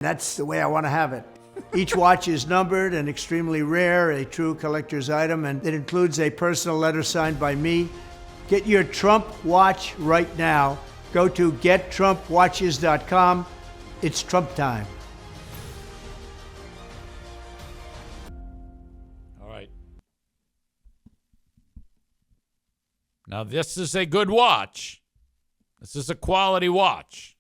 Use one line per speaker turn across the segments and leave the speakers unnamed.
That's the way I want to have it. Each watch is numbered and extremely rare, a true collector's item, and it includes a personal letter signed by me. Get your Trump watch right now. Go to gettrumpwatches.com. It's Trump time.
All right. Now, this is a good watch. This is a quality watch.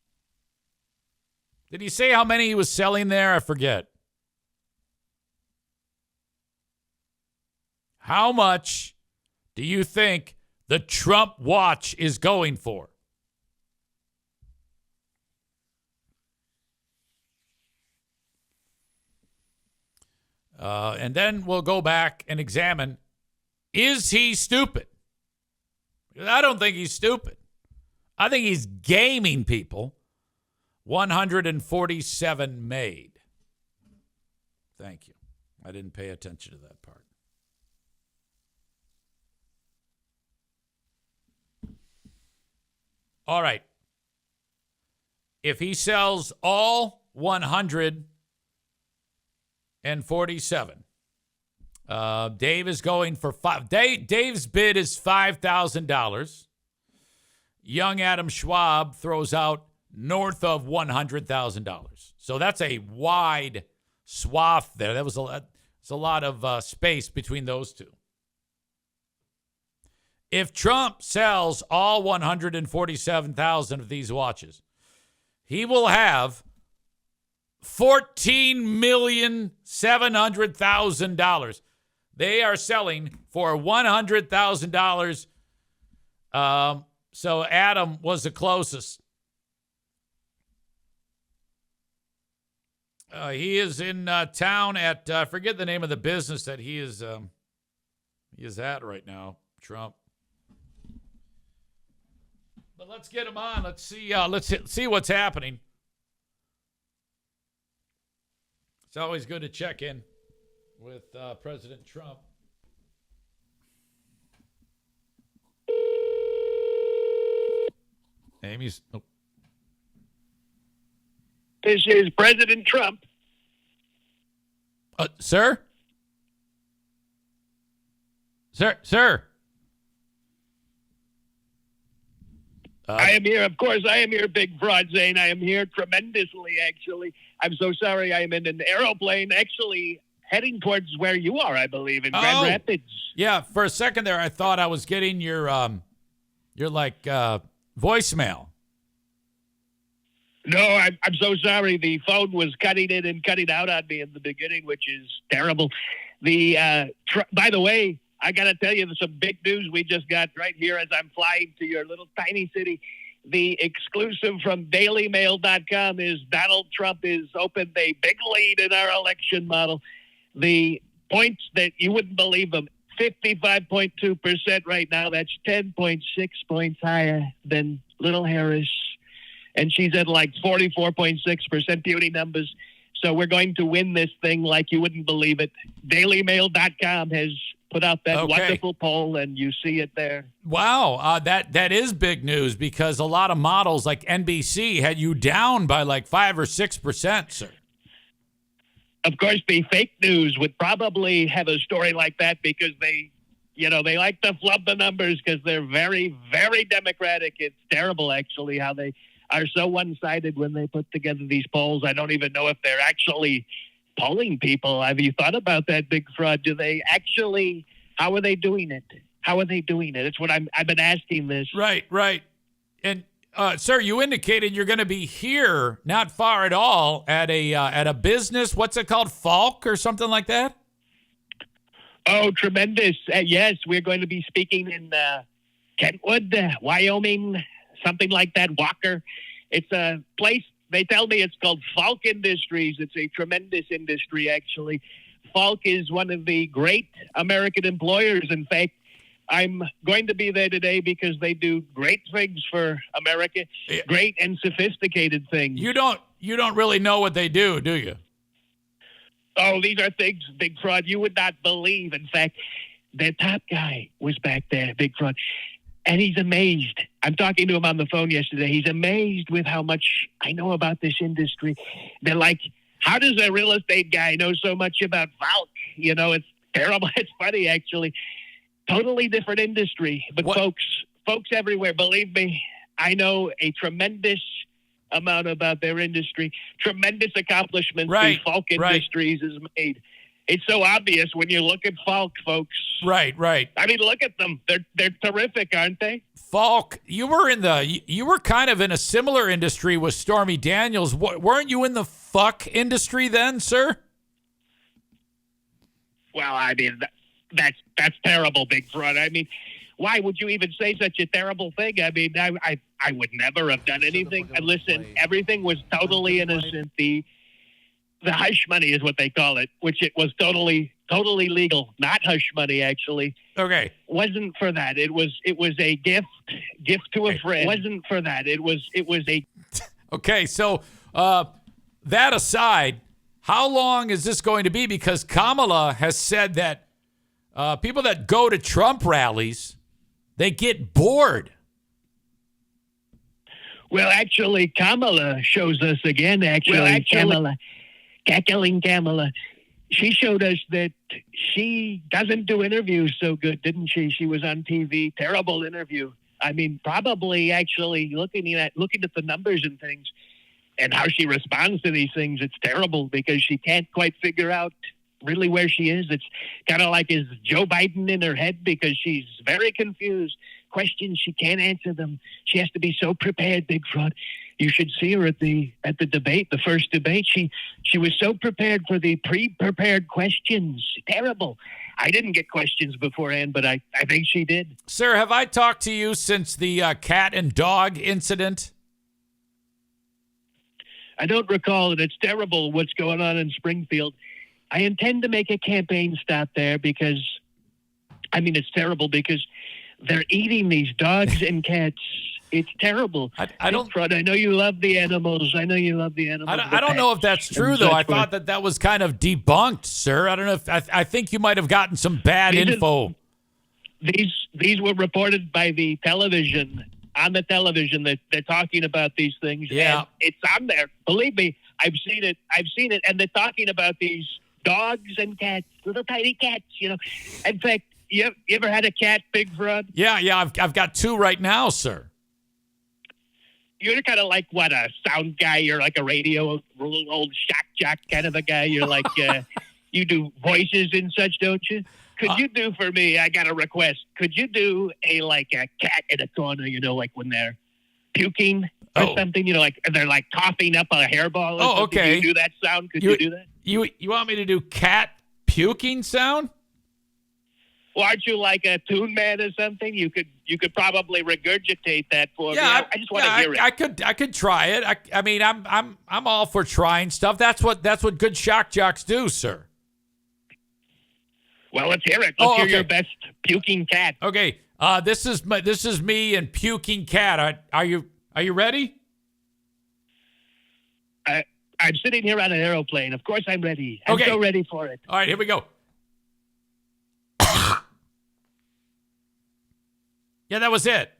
Did he say how many he was selling there? I forget. How much do you think the Trump watch is going for? And then we'll go back and examine, is he stupid? I don't think he's stupid. I think he's gaming people. 147 made. Thank you. I didn't pay attention to that part. All right. If he sells all 147, Dave is going for Dave's bid is $5,000. Young Adam Schwab throws out north of $100,000. So that's a wide swath there. That was a lot of space between those two. If Trump sells all 147,000 of these watches, he will have $14,700,000. They are selling for $100,000. So Adam was the closest. He is in town at, I forget the name of the business that he is at right now, Trump. But let's get him on. Let's see what's happening. It's always good to check in with President Trump. Amy's. Oh.
This is President Trump.
Sir? Sir?
I am here. Of course, I am here, big fraud, Zane. I am here tremendously, actually. I'm so sorry. I am in an aeroplane, actually heading towards where you are, I believe, in Grand Rapids.
Yeah, for a second there, I thought I was getting your voicemail.
No, I'm so sorry. The phone was cutting in and cutting out on me in the beginning, which is terrible. By the way, I got to tell you, there's some big news we just got right here as I'm flying to your little tiny city. The exclusive from DailyMail.com is Donald Trump is opened a big lead in our election model. The points that you wouldn't believe them, 55.2% right now. That's 10.6 points higher than Little Harris. And she's at like 44.6% beauty numbers. So we're going to win this thing like you wouldn't believe it. DailyMail.com has put out that wonderful poll, and you see it there.
Wow, that is big news because a lot of models like NBC had you down by like 5 or 6%, sir.
Of course, the fake news would probably have a story like that because they like to flub the numbers because they're very, very Democratic. It's terrible, actually, how they are so one-sided when they put together these polls. I don't even know if they're actually polling people. Have you thought about that, big fraud? Do they actually, how are they doing it? How are they doing it? It's what I've been asking this.
Right. And sir, you indicated you're going to be here, not far at all, at a business. What's it called? Falk or something like that?
Oh, tremendous. Yes, we're going to be speaking in Kentwood, Wyoming, something like that, Walker. It's a place, they tell me it's called Falk Industries. It's a tremendous industry, actually. Falk is one of the great American employers. In fact, I'm going to be there today because they do great things for America, great and sophisticated things.
You don't really know what they do you?
Oh, these are things, big fraud, you would not believe. In fact, their top guy was back there, big fraud. And he's amazed. I'm talking to him on the phone yesterday. He's amazed with how much I know about this industry. They're like, how does a real estate guy know so much about Falk? You know, it's terrible. It's funny, actually. Totally different industry. But folks everywhere, believe me, I know a tremendous amount about their industry. Tremendous accomplishments the Falk Industries has made. It's so obvious when you look at Falk, folks.
Right.
I mean, look at them. They're terrific, aren't they?
Falk, you were kind of in a similar industry with Stormy Daniels. Weren't you in the fuck industry then, sir?
Well, I mean, that's terrible, Big Fraud. I mean, why would you even say such a terrible thing? I mean, I would never have done anything. And listen, everything was totally innocent. The hush money is what they call it, which it was totally legal. Not hush money, actually.
Okay.
Wasn't for that. It was a gift to a friend. Wasn't for that. It was a.
Okay, so that aside, how long is this going to be? Because Kamala has said that people that go to Trump rallies, they get bored.
Well, actually, Kamala shows us again. Cackling Kamala. She showed us that she doesn't do interviews so good, didn't she? She was on TV. Terrible interview. I mean, probably actually looking at the numbers and things and how she responds to these things, it's terrible because she can't quite figure out really where she is. It's kind of like, is Joe Biden in her head? Because she's very confused. Questions, she can't answer them. She has to be so prepared, Big Fraud. You should see her at the debate, the first debate. She was so prepared for the pre-prepared questions. Terrible. I didn't get questions beforehand, but I think she did.
Sir, have I talked to you since the cat and dog incident?
I don't recall, and it's terrible what's going on in Springfield. I intend to make a campaign stop there because, I mean, it's terrible because they're eating these dogs and cats. It's terrible.
I don't.
Fraud. I know you love the animals. I
don't know if that's true, though. I thought that was kind of debunked, sir. I don't know if I think you might have gotten some bad info.
These were reported by the television. On the television, that they're talking about these things.
Yeah,
and it's on there. Believe me, I've seen it, and they're talking about these dogs and cats, little tiny cats. You know, in fact, you ever had a cat, Big Fraud?
Yeah. I've got two right now, sir.
You're kind of like what, a sound guy? You're like a radio, old shock jock kind of a guy. You're like you do voices and such, don't you? Could you do for me? I got a request. Could you do a cat in a corner? You know, like when they're puking or something. You know, like they're like coughing up a hairball. Or something.
Okay.
Can you do that sound? Could you do that?
You want me to do cat puking sound?
Well, aren't you like a tune man or something? You could probably regurgitate that for me. I just want to hear it.
I could try it. I mean, I'm all for trying stuff. That's what good shock jocks do, sir.
Well, let's hear it. Let's hear your best puking cat.
Okay. This is me and puking cat. Are you ready?
I'm sitting here on an aeroplane. Of course I'm ready. I'm so ready for it.
All right, here we go. Yeah, that was it.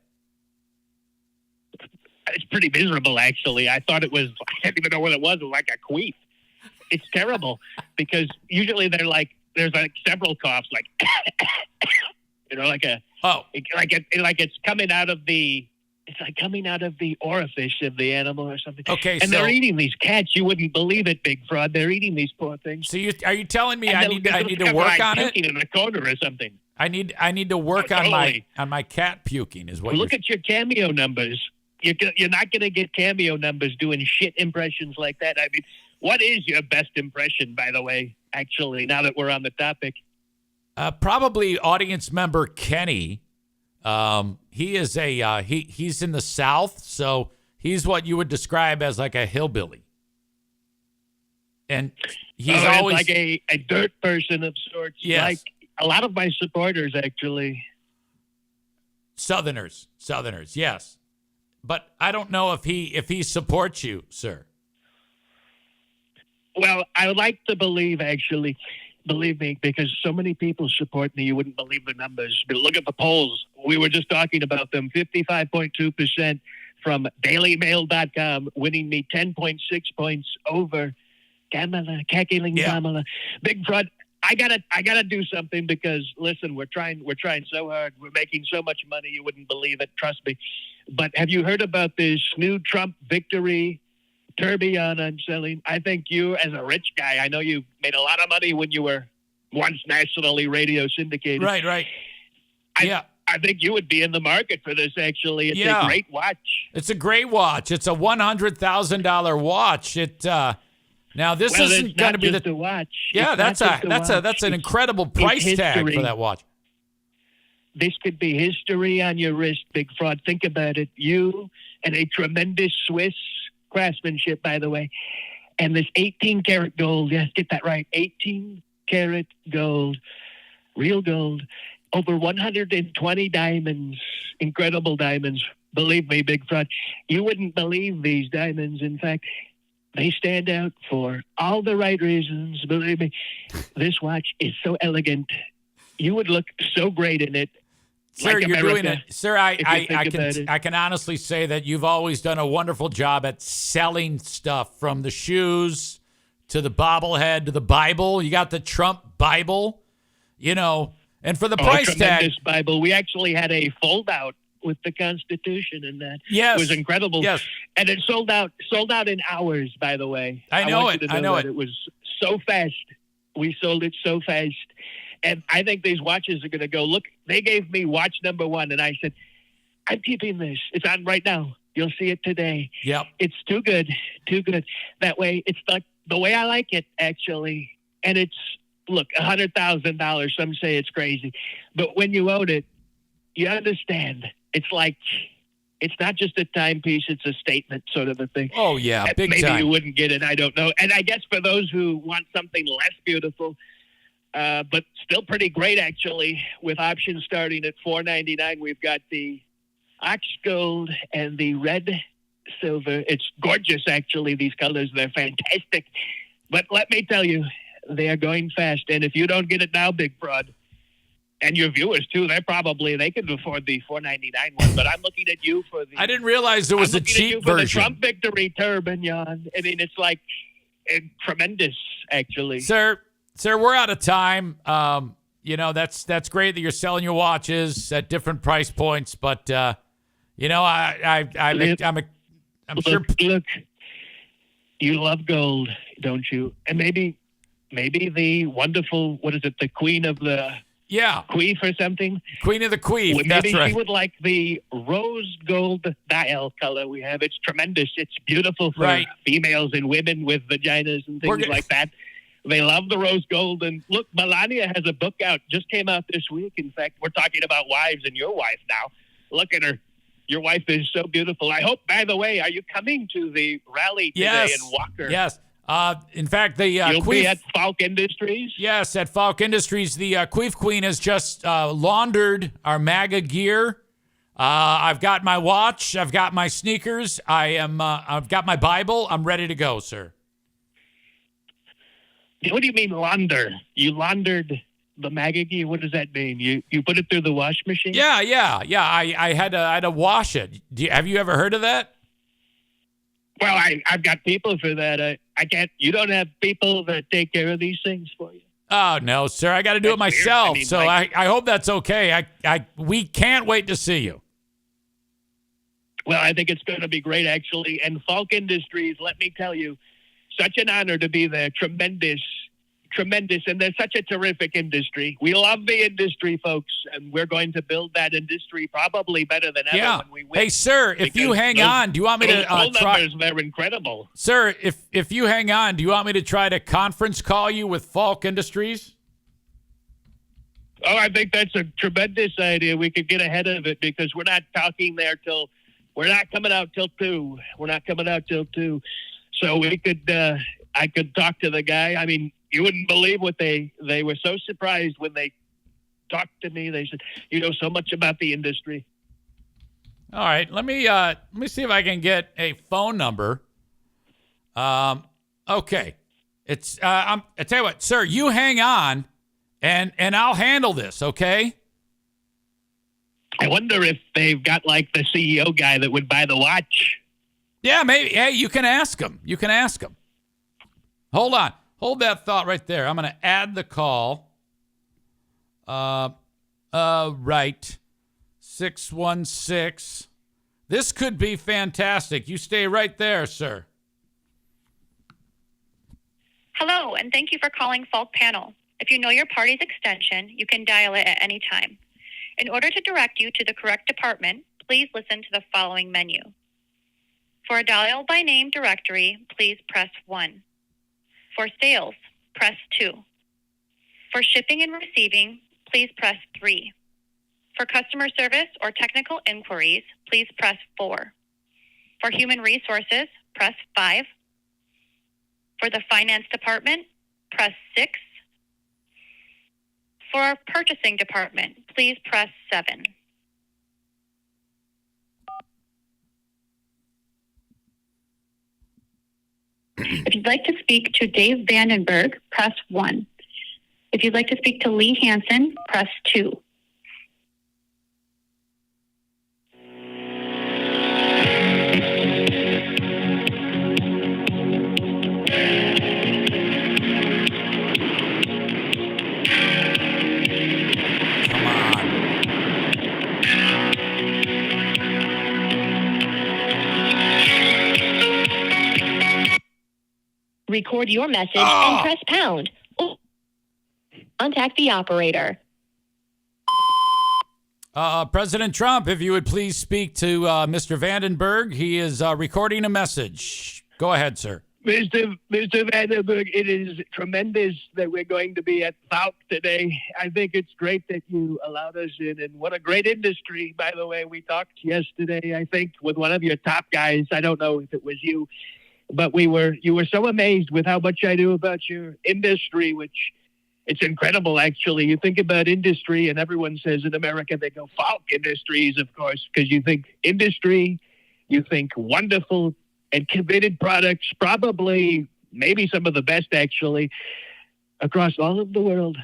It's pretty miserable, actually. I thought it was, I didn't even know what it was. It was like a queef. It's terrible because usually there's like several coughs, like, you know, like it's coming out of the, it's like coming out of the orifice of the animal or something.
Okay,
and they're eating these cats. You wouldn't believe it, Big Fraud. They're eating these poor things.
So are you telling me I need to work on it?
In a corner or something.
I need to work on my cat puking is what.
Look at your cameo numbers. You're not going to get cameo numbers doing shit impressions like that. I mean, what is your best impression, by the way? Actually, now that we're on the topic,
probably audience member Kenny. He is he's in the South, so he's what you would describe as like a hillbilly. And he's always
like a dirt person of sorts.
Yes.
Like a lot of my supporters, actually.
Southerners, yes. But I don't know if he supports you, sir.
Well, I would like to believe, actually, Believe me, because so many people support me, you wouldn't believe the numbers. But look at the polls. We were just talking about them. 55.2% from dailymail.com, winning me 10.6 points over Kamala, Kamala. Big fraud. I gotta do something because listen, we're trying so hard. We're making so much money, you wouldn't believe it. Trust me. But have you heard about this new Trump victory tourbillon I'm selling? I think you, as a rich guy, I know you made a lot of money when you were once nationally radio syndicated.
Right.
I think you would be in the market for this, actually. It's a great watch.
It's a great watch. It's a $100,000 watch. Now this isn't going to be the
watch.
Yeah, that's an incredible price tag for that watch.
This could be history on your wrist, big fraud. Think about it. You and a tremendous Swiss craftsmanship, by the way, and this 18 karat gold. Yes, get that right. 18 karat gold, real gold. Over 120 diamonds, incredible diamonds. Believe me, big fraud. You wouldn't believe these diamonds. In fact, they stand out for all the right reasons. Believe me, this watch is so elegant. You would look so great in it.
Sir,
like
you're
America,
doing it. Sir, I can honestly say that you've always done a wonderful job at selling stuff, from the shoes to the bobblehead to the Bible. You got the Trump Bible, and for the price tag.
Tremendous Bible. We actually had a fold out with the Constitution in that.
Yes.
It was incredible.
Yes.
And it sold out in hours, by the way.
I know it.
It was so fast. We sold it so fast. And I think these watches are going to go, look, they gave me watch number 1. And I said, I'm keeping this. It's on right now. You'll see it today.
Yep.
It's too good. Too good. That way, it's like the way I like it, actually. And it's, look, $100,000. Some say it's crazy. But when you own it, you understand. It's like, it's not just a timepiece, it's a statement sort of a thing.
Oh, yeah, big
Maybe
time.
you wouldn't get it, I don't know. And I guess for those who want something less beautiful, but still pretty great, actually, with options starting at $499, we've got the ox gold and the red silver. It's gorgeous, actually, these colors. They're fantastic. But let me tell you, they are going fast. And if you don't get it now, big fraud, and your viewers too, they can afford the $499 one. But I'm looking at you for the.
I didn't realize there was a cheap version.
The Trump victory tourbillon. I mean, it's like tremendous, actually.
Sir, we're out of time. That's great that you're selling your watches at different price points, but I'm sure.
Look, you love gold, don't you? And maybe the wonderful, what is it, the queen of the.
Yeah.
Queef or something?
Queen of the Queef,
well,
that's right.
Maybe she would like the rose gold dial color we have. It's tremendous. It's beautiful for females and women with vaginas and things like that. They love the rose gold. And look, Melania has a book out. Just came out this week. In fact, we're talking about wives and your wife now. Look at her. Your wife is so beautiful. I hope, by the way, are you coming to the rally today in Walker?
Yes. In fact,
you'll be at Falk Industries?
Yes, at Falk Industries. The Queef Queen has just laundered our MAGA gear. I've got my watch. I've got my sneakers. I've got my Bible. I'm ready to go, sir.
What do you mean launder? You laundered the MAGA gear? What does that mean? You put it through the wash machine?
Yeah. I had to wash it. Have you ever heard of that?
Well, I've got people for that. I can't. You don't have people that take care of these things for you.
Oh no, sir! I got to do it myself. I hope that's okay. We can't wait to see you.
Well, I think it's going to be great, actually. And Falk Industries, let me tell you, such an honor to be there. Tremendous. And they're such a terrific industry. We love the industry, folks, and we're going to build that industry probably better than ever when we win.
Hey, sir, if you hang on, do you want me to
try?
numbers,
they're incredible.
Sir, if you hang on, do you want me to try to conference call you with Falk Industries?
Oh, I think that's a tremendous idea. We could get ahead of it because we're not talking there we're not coming out till 2. We're not coming out till 2. So we could, I could talk to the guy. I mean, you wouldn't believe what they were so surprised when they talked to me. They said, you know so much about the industry.
All right. Let me see if I can get a phone number. Okay. I tell you what, sir, you hang on, and I'll handle this, okay?
I wonder if they've got like the CEO guy that would buy the watch.
Yeah, maybe. Hey, you can ask him. Hold on. Hold that thought right there. I'm going to add the call. Right. 616. This could be fantastic. You stay right there, sir.
Hello, and thank you for calling Falk Panel. If you know your party's extension, you can dial it at any time. In order to direct you to the correct department, please listen to the following menu. For a dial by name directory, please press 1. For sales, press 2. For shipping and receiving, please press 3. For customer service or technical inquiries, please press 4. For human resources, press 5. For the finance department, press 6. For our purchasing department, please press 7. If you'd like to speak to Dave Vandenberg, press 1. If you'd like to speak to Lee Hansen, press 2. Record your message and press pound. Or contact the operator.
President Trump, if you would please speak to Mr. Vandenberg. He is recording a message. Go ahead, sir.
Mr. Vandenberg, it is tremendous that we're going to be at Falk today. I think it's great that you allowed us in, and what a great industry, by the way. We talked yesterday, I think, with one of your top guys. I don't know if it was you, but you were so amazed with how much I knew about your industry, which it's incredible, actually. You think about industry, and everyone says in America, they go Falk Industries, of course, because you think industry, you think wonderful and committed products, probably maybe some of the best, actually, across all of the world,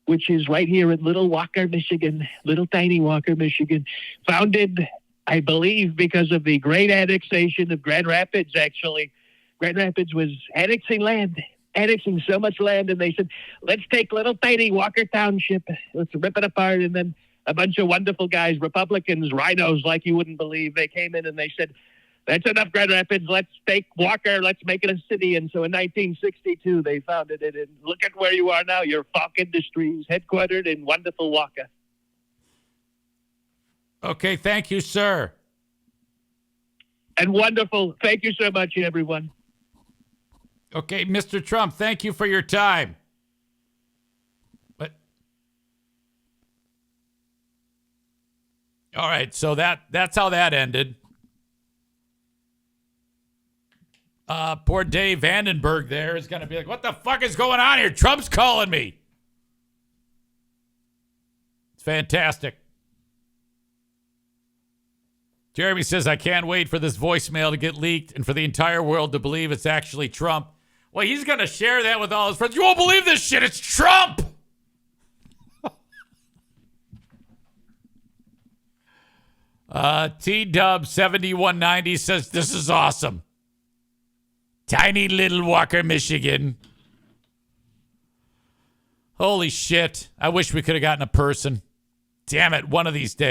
which is right here in little Walker, Michigan, little tiny Walker, Michigan, founded, I believe, because of the great annexation of Grand Rapids, actually. Grand Rapids was annexing so much land, and they said, let's take little tiny Walker Township, let's rip it apart, and then a bunch of wonderful guys, Republicans, rhinos like you wouldn't believe, they came in and they said, that's enough Grand Rapids, let's take Walker, let's make it a city. And so in 1962, they founded it, and look at where you are now. You're Falk Industries, headquartered in wonderful Walker.
Okay, thank you, sir.
And wonderful. Thank you so much, everyone.
Okay, Mr. Trump, thank you for your time. But all right, so that's how that ended. Poor Dave Vandenberg there is going to be like, what the fuck is going on here? Trump's calling me. It's fantastic. Jeremy says, I can't wait for this voicemail to get leaked and for the entire world to believe it's actually Trump. Well, he's going to share that with all his friends. You won't believe this shit. It's Trump. T-Dub7190 says, this is awesome. Tiny little Walker, Michigan. Holy shit. I wish we could have gotten a person. Damn it, one of these days.